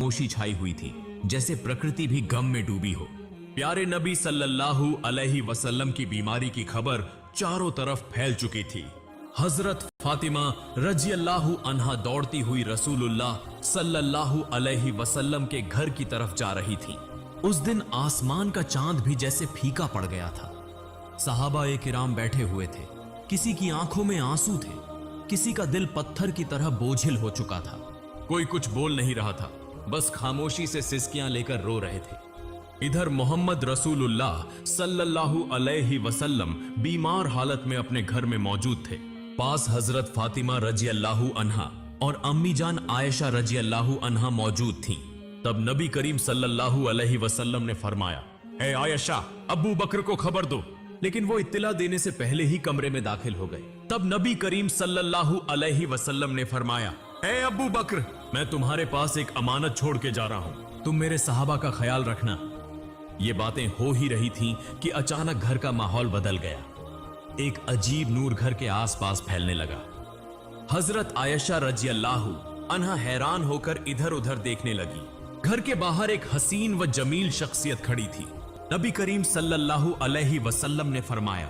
खामोशी छाई हुई थी, जैसे प्रकृति भी गम में डूबी हो। प्यारे नबी सल्लल्लाहु अलैहि वसल्लम की बीमारी की खबर चारों तरफ फैल चुकी थी। हजरत फातिमा रजियल्लाहु अन्हा दौड़ती हुई रसूलुल्लाह सल्लल्लाहु अलैहि वसल्लम के घर की तरफ जा रही थी। उस दिन आसमान का चांद भी जैसे फीका पड़ गया था। सहाबा-ए किराम बैठे हुए थे, किसी की आंखों में आंसू थे, किसी का दिल पत्थर की तरह बोझिल हो चुका था। कोई कुछ बोल नहीं रहा था, बस खामोशी से सिसकियां लेकर रो रहे थे। इधर मोहम्मद रसूलुल्लाह सल्लल्लाहु अलैहि वसल्लम बीमार हालत में अपने घर में मौजूद थे। पास हजरत फातिमा रजियल्लाहु अन्हा और अम्मी जान आयशा रजियल्लाहु अन्हा मौजूद थीं। तब नबी करीम सल्लल्लाहु अलैहि वसल्लम ने फरमाया, ए आयशा, अबू बकर को खबर दो। लेकिन वो इत्तला देने से पहले ही कमरे में दाखिल हो गए। तब नबी करीम सल्लल्लाहु अलैहि वसल्लम ने फरमाया, ए अबू बकर, मैं तुम्हारे पास एक अमानत छोड़ के जा रहा हूं, तुम मेरे सहाबा का ख्याल रखना। ये बातें हो ही रही थीं कि अचानक घर का माहौल बदल गया। एक अजीब नूर घर के आसपास फैलने लगा। हजरत आयशा रजियल्लाहु अन्हा हैरान होकर इधर उधर देखने लगी। घर के बाहर एक हसीन व जमील शख्सियत खड़ी थी। नबी करीम सल्लल्लाहु अलैहि वसल्लम ने फरमाया,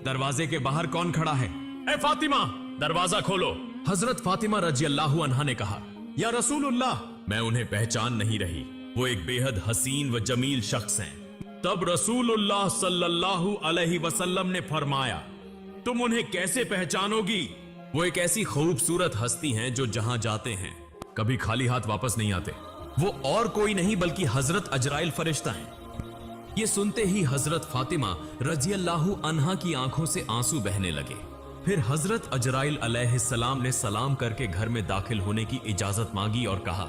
दरवाजे के बाहर कौन खड़ा है? ए फातिमा, दरवाजा खोलो। हजरत फातिमा रजियल्लाहु अन्हा ने कहा, या रसूलुल्लाह, मैं उन्हें पहचान नहीं रही, वो एक बेहद हसीन व जमील शख्स हैं। तब रसूलुल्लाह सल्लल्लाहु अलैहि वसल्लम ने फरमाया, तुम उन्हें कैसे पहचानोगी? वो एक ऐसी खूबसूरत हस्ती हैं जो जहां जाते हैं कभी खाली हाथ वापस नहीं आते। वो और कोई नहीं बल्कि हजरत अजराइल फरिश्ता हैं। ये सुनते ही हजरत फातिमा रजियल्लाहु अन्हा की आंखों से आंसू बहने लगे। फिर हजरत अजराइल अलैहिस्सलाम ने सलाम करके घर में दाखिल होने की इजाजत मांगी और कहा,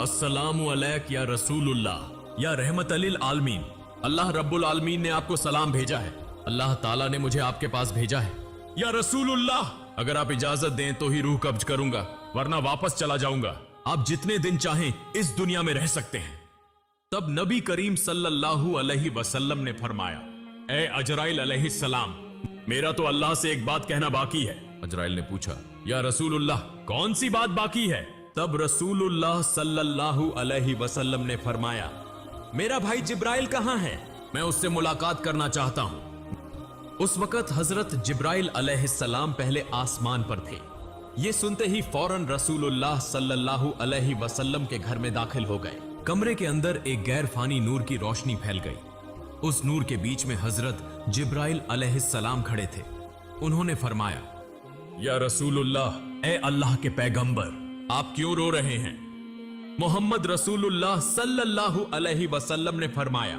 अस्सलामु अलैक या रसूलुल्लाह, या रहमतल लिल आलमीन, अल्लाह रब्बुल आलमीन ने आपको सलाम भेजा है। अल्लाह ताला ने मुझे आपके पास भेजा है। या रसूलुल्लाह, अगर आप इजाजत दें तो ही रूह कब्ज करूंगा, वरना वापस चला जाऊंगा। आप जितने दिन चाहें इस दुनिया में रह सकते हैं। तब नबी करीम सल्लल्लाहु अलैहि वसल्लम ने फरमाया, ए अजराइल अलैहिस्सलाम, मेरा तो अल्लाह से एक बात कहना बाकी है। अजराइल ने पूछा, या रसूलुल्लाह, कौन सी बात बाकी है? तब रसूलुल्लाह सल्लल्लाहु अलैहि वसल्लम ने फरमाया, मेरा भाई जिब्राइल कहां है? मैं उससे मुलाकात करना चाहता हूं। उस वक्त हजरत जिब्राइल अलैहिस्सलाम पहले आसमान पर थे। ये सुनते ही फौरन रसूलुल्लाह सल्लल्लाहु अलैहि वसल्लम के घर में दाखिल हो गए। कमरे के अंदर एक गैर फानी नूर की रोशनी फैल गई। उस नूर के बीच में हजरत जिब्राइल अलैहिस्सलाम खड़े थे। उन्होंने फरमाया, या रसूलुल्लाह, ए अल्लाह के पैगंबर, आप क्यों रो रहे हैं? मोहम्मद रसूलुल्लाह सल्लल्लाहु अलैहि वसल्लम ने फरमाया,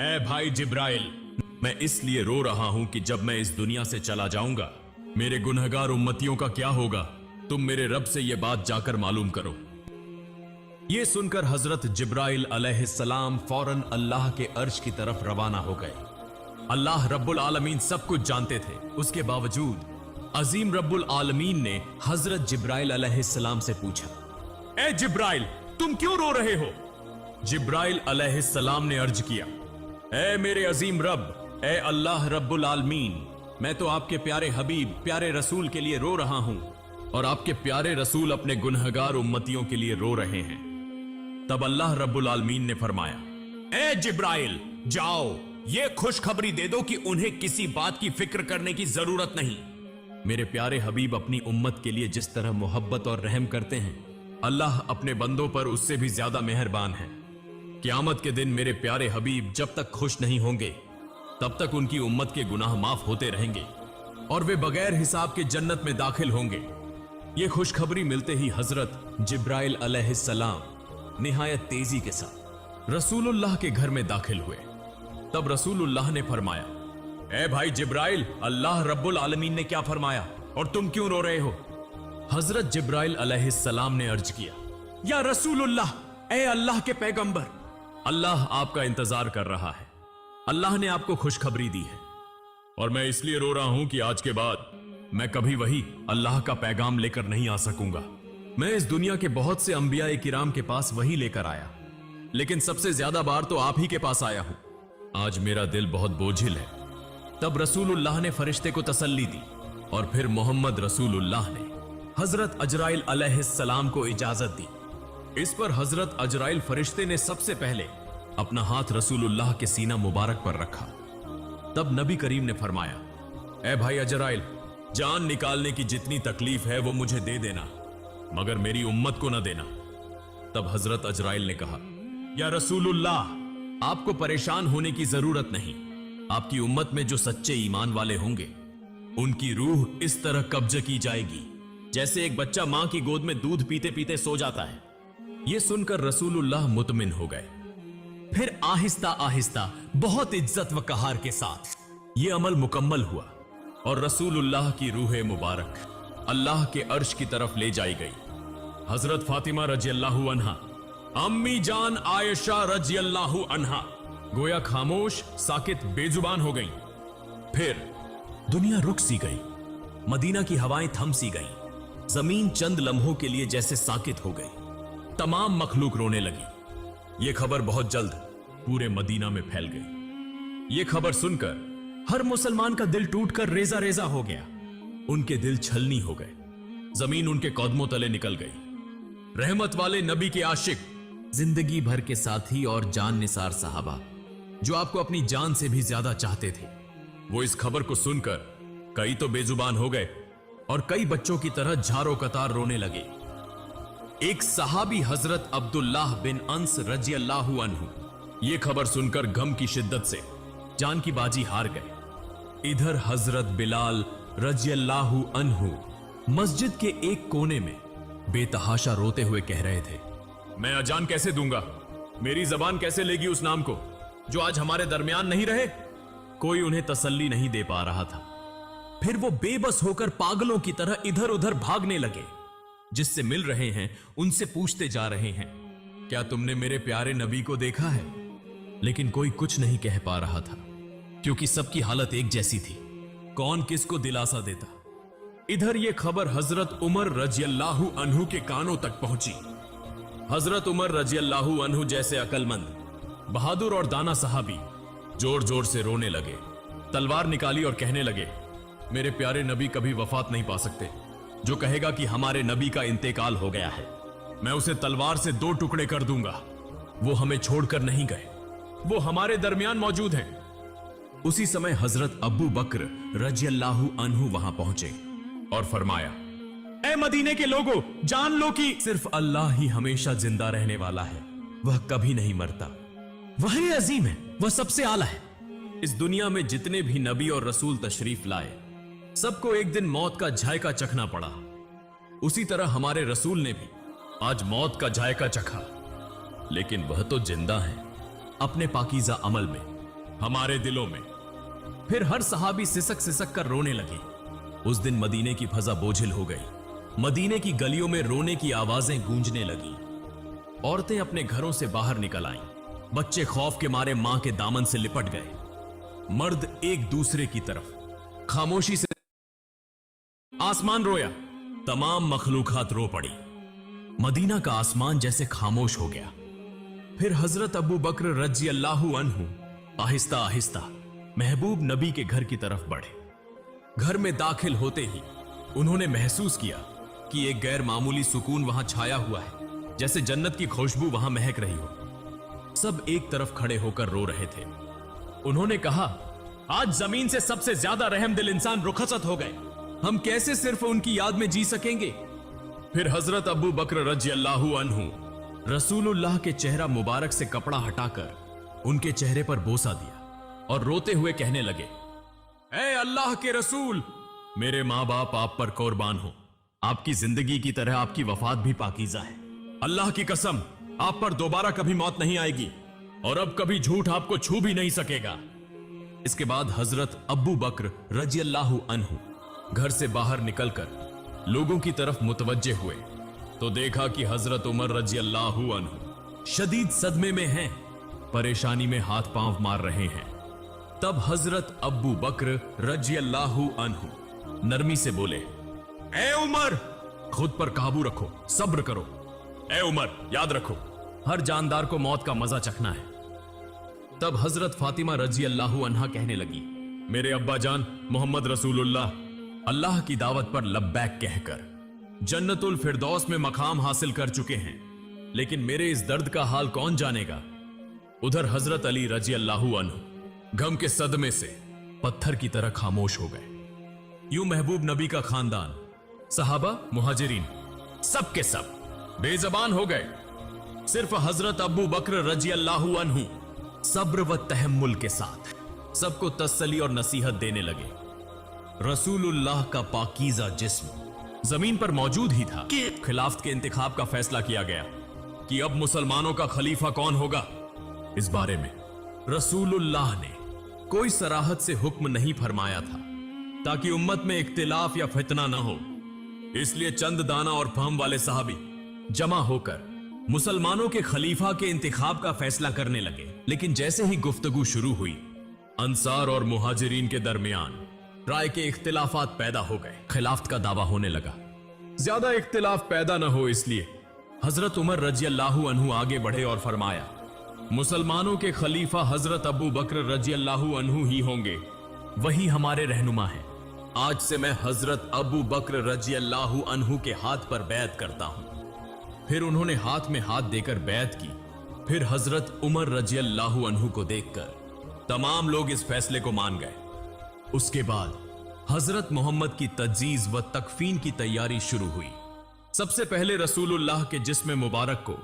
ए भाई जिब्राइल, मैं इसलिए रो रहा हूं कि जब मैं इस दुनिया से चला जाऊंगा, मेरे गुनहगार उम्मतियों का क्या होगा? तुम मेरे रब से यह बात जाकर मालूम करो। यह सुनकर हजरत जिब्राइल अलैहिस्सलाम फौरन अल्लाह के अर्श की तरफ रवाना हो गए। अल्लाह रब्बुल आलमीन सब कुछ जानते थे, उसके बावजूद अजीम रब्बुल आलमीन ने हजरत जिब्राइल अलैहिस्सलाम से पूछा, ए जिब्राइल, तुम क्यों रो रहे हो? जिब्राइल अलैहिस्सलाम ने अर्ज किया, ए मेरे अजीम रब, ए अल्लाह रब्बुल आलमीन, मैं तो आपके प्यारे हबीब, प्यारे रसूल के लिए रो रहा हूं और आपके प्यारे रसूल अपने गुनहगार उम्मतियों के लिए रो रहे हैं। तब अल्लाह रब्बुल आलमीन ने फरमाया, ए जिब्राइल, जाओ, ये खुशखबरी दे दो कि उन्हें किसी बात की फिक्र करने की जरूरत नहीं। मेरे प्यारे हबीब अपनी उम्मत के लिए जिस तरह मोहब्बत और रहम करते हैं, अल्लाह अपने बंदों पर उससे भी ज्यादा मेहरबान है। क़यामत के दिन मेरे प्यारे हबीब जब तक खुश नहीं होंगे, तब तक उनकी उम्मत के गुनाह माफ होते रहेंगे और वे बगैर हिसाब के जन्नत में दाखिल होंगे। ये खुशखबरी मिलते ही हजरत जिब्राइल अलैहिस्सलाम निहायत तेजी के साथ रसूलुल्लाह के घर में दाखिल हुए। तब रसूलुल्लाह ने फरमाया, ए भाई जिब्राइल, अल्लाह रब्बुल आलमीन ने क्या फरमाया और तुम क्यों रो रहे हो? हजरत जिब्राइल अलैहिस्सलाम ने अर्ज किया, या रसूलुल्लाह, ए अल्लाह के पैगंबर, अल्लाह आपका इंतजार कर रहा है। अल्लाह ने आपको खुशखबरी दी है और मैं इसलिए रो रहा हूं कि आज के बाद मैं कभी वही अल्लाह का पैगाम लेकर नहीं आ सकूंगा। मैं इस दुनिया के बहुत से अंबिया किराम के पास वही लेकर आया, लेकिन सबसे ज्यादा बार तो आप ही के पास आया हूं। आज मेरा दिल बहुत बोझिल है। तब रसूलुल्लाह ने फरिश्ते को तसल्ली दी और फिर मोहम्मद रसूलुल्लाह ने हजरत अजराइल अलैहिस्सलाम को इजाजत दी। इस पर हजरत अजराइल फरिश्ते ने सबसे पहले अपना हाथ रसूलुल्लाह के सीना मुबारक पर रखा। तब नबी करीम ने फरमाया, ए भाई अजराइल, जान निकालने की जितनी तकलीफ है वो मुझे दे देना, मगर मेरी उम्मत को न देना। तब हजरत अजराइल ने कहा, या रसूलुल्लाह, आपको परेशान होने की जरूरत नहीं। आपकी उम्मत में जो सच्चे ईमान वाले होंगे उनकी रूह इस तरह कब्ज की जाएगी जैसे एक बच्चा मां की गोद में दूध पीते पीते सो जाता है। यह सुनकर रसूलुल्लाह मुतमिन हो गए। फिर आहिस्ता आहिस्ता बहुत इज्जत व कहार के साथ यह अमल मुकम्मल हुआ और रसूलुल्लाह की रूह मुबारक अल्लाह के अर्श की तरफ ले जाई गई। हजरत फातिमा रज़ियल्लाहु अन्हा, अम्मी जान आयशा रज़ियल्लाहु अन्हा गोया खामोश, साकित, बेजुबान हो गई। फिर दुनिया रुक सी गई, मदीना की हवाएं थम सी गई, जमीन चंद लम्हों के लिए जैसे साकित हो गई। तमाम मखलूक रोने लगी। यह खबर बहुत जल्द पूरे मदीना में फैल गई। यह खबर सुनकर हर मुसलमान का दिल टूटकर रेजा रेजा हो गया। उनके दिल छलनी हो गए, जमीन उनके कदमों तले निकल गई। रहमत वाले नबी के आशिक, जिंदगी भर के साथी और जान निसार साहबा जो आपको अपनी जान से भी ज्यादा चाहते थे, वो इस खबर को सुनकर कई तो बेजुबान हो गए और कई बच्चों की तरह झारो कतार रोने लगे। एक सहाबी हजरत अब्दुल्लाह बिन अंस रज़ियल्लाहु अन्हु ये खबर सुनकर गम की शिद्दत से जान की बाजी हार गए। इधर हजरत बिलाल रज़ियल्लाहु अन्हु मस्जिद के एक कोने में बेतहाशा रोते हुए कह रहे थे, मैं अजान कैसे दूंगा? मेरी जबान कैसे लेगी उस नाम को जो आज हमारे दरमियान नहीं रहे? कोई उन्हें तसल्ली नहीं दे पा रहा था। फिर वो बेबस होकर पागलों की तरह इधर उधर भागने लगे। जिससे मिल रहे हैं उनसे पूछते जा रहे हैं, क्या तुमने मेरे प्यारे नबी को देखा है? लेकिन कोई कुछ नहीं कह पा रहा था क्योंकि सबकी हालत एक जैसी थी। कौन किसको दिलासा देता? इधर यह खबर हजरत उमर रज़ियल्लाहु अन्हु के कानों तक पहुंची। हजरत उमर रज़ियल्लाहु अन्हु जैसे अकलमंद, बहादुर और दाना सहाबी जोर जोर से रोने लगे, तलवार निकाली और कहने लगे, मेरे प्यारे नबी कभी वफात नहीं पा सकते। जो कहेगा कि हमारे नबी का इंतेकाल हो गया है, मैं उसे तलवार से 2 टुकड़े कर दूंगा। वो हमें छोड़कर नहीं गए, वो हमारे दरमियान मौजूद हैं। उसी समय हजरत अबू बकर रज़ियल्लाहु अन्हु वहां पहुंचे और फरमाया, ऐ मदीने के लोगों, जान लो कि सिर्फ अल्लाह ही हमेशा जिंदा रहने वाला है। वह कभी नहीं मरता। वही अजीम है, वह सबसे आला है। इस दुनिया में जितने भी नबी और रसूल तशरीफ लाए, सबको एक दिन मौत का जायका चखना पड़ा। उसी तरह हमारे रसूल ने भी आज मौत का जायका चखा, लेकिन वह तो जिंदा है अपने पाकीज़ा अमल में, हमारे दिलों में। फिर हर सहाबी सिसक सिसक कर रोने लगे। उस दिन मदीने की फजा बोझिल हो गई। मदीने की गलियों में रोने की आवाजें गूंजने लगी। औरतें अपने घरों से बाहर निकल आईं। बच्चे खौफ के मारे मां के दामन से लिपट गए। मर्द एक दूसरे की तरफ खामोशी से आसमान रोया। तमाम मखलूकात रो पड़ी। मदीना का आसमान जैसे खामोश हो गया। फिर हजरत अबू बकर रज़ियल्लाहु अन्हु आहिस्ता आहिस्ता महबूब नबी के घर की तरफ बढ़े। घर में दाखिल होते ही उन्होंने महसूस किया कि एक गैर मामूली सुकून वहां छाया हुआ है, जैसे जन्नत की खुशबू वहां महक रही हो। सब एक तरफ खड़े होकर रो रहे थे। उन्होंने कहा, आज जमीन से सबसे ज्यादा रहमदिल इंसान रुखसत हो गए। हम कैसे सिर्फ उनकी याद में जी सकेंगे? फिर हजरत अबू बकर रज़ियल्लाहु अन्हु रसूलुल्लाह के चेहरा मुबारक से कपड़ा हटाकर उनके चेहरे पर बोसा दिया और रोते हुए कहने लगे, ऐ अल्लाह के रसूल, मेरे मां बाप आप पर कुर्बान हो। आपकी जिंदगी की तरह आपकी वफात भी पाकीज़ा है। अल्लाह की कसम, आप पर दोबारा कभी मौत नहीं आएगी और अब कभी झूठ आपको छू भी नहीं सकेगा। इसके बाद हजरत अबू बकर रज़ियल्लाहु अन्हु घर से बाहर निकलकर लोगों की तरफ मुतवज्जे हुए तो देखा कि हजरत उमर रज़ियल्लाहु अन्हु शदीद सदमे में हैं, परेशानी में हाथ पांव मार रहे हैं। तब हजरत अबू बकर रज़ियल्लाहु अन्हु नरमी से बोले, ए उमर, खुद पर काबू रखो, सब्र करो। ए उमर, याद रखो, हर जानदार को मौत का मजा चखना है। तब हजरत फातिमा रज़ियल्लाहु अन्हा कहने लगी, मेरे अब्बा जान मोहम्मद रसूलुल्लाह अल्लाह की दावत पर लब्बैक कहकर जन्नतुल फिरदौस में मकाम हासिल कर चुके हैं। लेकिन मेरे इस दर्द का हाल कौन जानेगा। उधर हजरत अली रजी अल्लाहु अन्हु गम के सदमे से पत्थर की तरह खामोश हो गए। यूं महबूब नबी का खानदान, सहाबा, मुहाजिरीन सब के सब बेजबान हो गए। सिर्फ हजरत अबू बकर रजी अल्लाहु अन्हु सब्र व तहम्मुल के साथ सबको तसल्ली और नसीहत देने लगे। रसूलुल्लाह का पाकीज़ा जिस्म जमीन पर मौजूद ही था कि खिलाफत के इंतखाब का फैसला किया गया कि अब मुसलमानों का खलीफा कौन होगा। इस बारे में रसूलुल्लाह ने कोई सराहत से हुक्म नहीं फरमाया था ताकि उम्मत में इख्तिलाफ या फितना न हो। इसलिए चंद दाना और फहम वाले साहबी जमा होकर मुसलमानों के खलीफा के इंतखाब का फैसला करने लगे। लेकिन जैसे ही गुफ्तगू शुरू हुई, अंसार और मुहाजिरीन के दरमियान राय के इख्तिलाफात पैदा हो गए। खिलाफत का दावा होने लगा। ज्यादा इख्तिलाफ पैदा न हो इसलिए हजरत उमर रजी अल्लाहु अन्हु आगे बढ़े और फरमाया, मुसलमानों के खलीफा हजरत अबू बकर रजी अल्लाहु अन्हु ही होंगे, वही हमारे रहनुमा हैं। आज से मैं हजरत अबू बकर रजी अल्लाहु अन्हु के हाथ पर बैत करता हूं। फिर उन्होंने हाथ में हाथ देकर बैत की। फिर हजरत उमर रजी अल्लाहु अन्हु को देखकर तमाम लोग इस फैसले को मान गए। उसके बाद हजरत मोहम्मद की तज्जीज व तकफीन की तैयारी शुरू हुई। सबसे पहले रसूलुल्लाह के जिस्म मुबारक को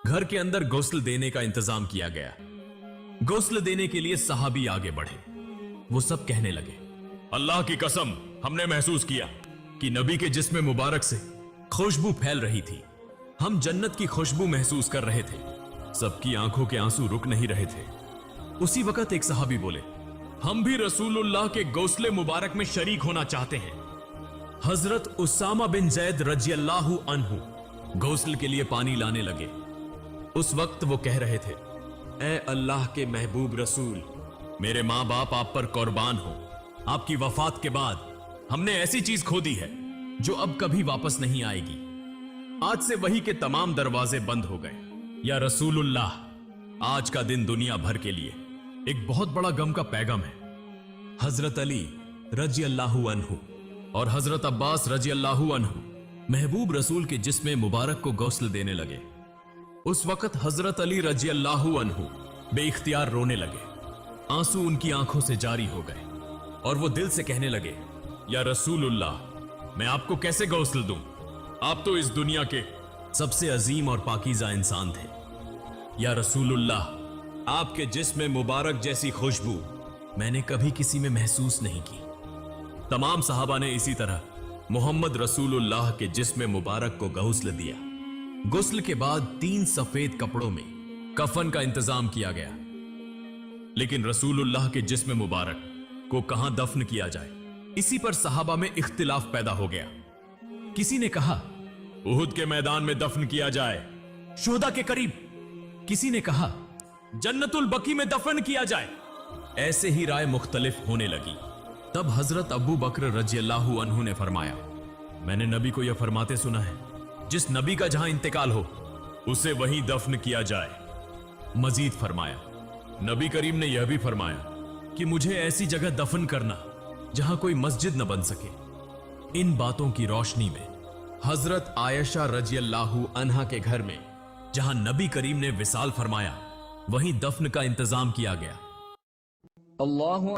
घर के अंदर गुस्ल देने का इंतजाम किया गया। गुस्ल देने के लिए सहाबी आगे बढ़े। वो सब कहने लगे, अल्लाह की कसम, हमने महसूस किया कि नबी के जिस्म मुबारक से खुशबू फैल रही थी। हम जन्नत की खुशबू महसूस कर रहे थे। सबकी आंखों के आंसू रुक नहीं रहे थे। उसी वक्त एक सहाबी बोले, हम भी रसूलुल्लाह के गौसले मुबारक में शरीक होना चाहते हैं। हजरत उसामा बिन जैद रजी अल्लाहु अन्हु गौसल के लिए पानी लाने लगे। उस वक्त वो कह रहे थे, ए अल्लाह के महबूब रसूल, मेरे माँ बाप आप पर कुर्बान हो। आपकी वफात के बाद हमने ऐसी चीज खो दी है जो अब कभी वापस नहीं आएगी। आज से वही के तमाम दरवाजे बंद हो गए। या रसूलुल्लाह, आज का दिन दुनिया भर के लिए एक बहुत बड़ा गम का पैगाम है। हजरत अली रजी अल्लाहु अन्हु और हजरत अब्बास रजी अल्लाहु अन्हु महबूब रसूल के जिस्म मुबारक को गौसल देने लगे। उस वक्त हजरत अली रजी अल्लाहु अन्हु बेइख्तियार रोने लगे। आंसू उनकी आंखों से जारी हो गए और वो दिल से कहने लगे, या रसूलुल्लाह, मैं आपको कैसे गौसल दूं? आप तो इस दुनिया के सबसे अजीम और पाकीज़ा इंसान थे। या रसूलुल्लाह, आपके जिस्म मुबारक जैसी खुशबू मैंने कभी किसी में महसूस नहीं की। तमाम सहाबा ने इसी तरह मोहम्मद रसूलुल्लाह के जिस्म मुबारक को गुस्ल दिया। गुस्ल के बाद 3 सफेद कपड़ों में कफन का इंतजाम किया गया। लेकिन रसूलुल्लाह के जिस्म मुबारक को कहां दफन किया जाए, इसी पर सहाबा में इख्तिलाफ पैदा हो गया। किसी ने कहा उहुद के मैदान में दफन किया जाए, शुहदा के करीब। किसी ने कहा जन्नतुल बकी में दफन किया जाए। ऐसे ही राय मुख्तलिफ होने लगी। तब हजरत अबू बकर रजी अल्लाहु अन्हु ने फरमाया, मैंने नबी को यह फरमाते सुना है, जिस नबी का जहां इंतकाल हो उसे वहीं दफन किया जाए। मजीद फरमाया, नबी करीम ने यह भी फरमाया कि मुझे ऐसी जगह दफन करना जहां कोई मस्जिद न बन सके। इन बातों की रोशनी में हजरत आयशा रजी अल्लाहु अन्हा के घर में जहां नबी करीम ने विसाल फरमाया, वहीं दफन का इंतजाम किया गया। अल्लाहु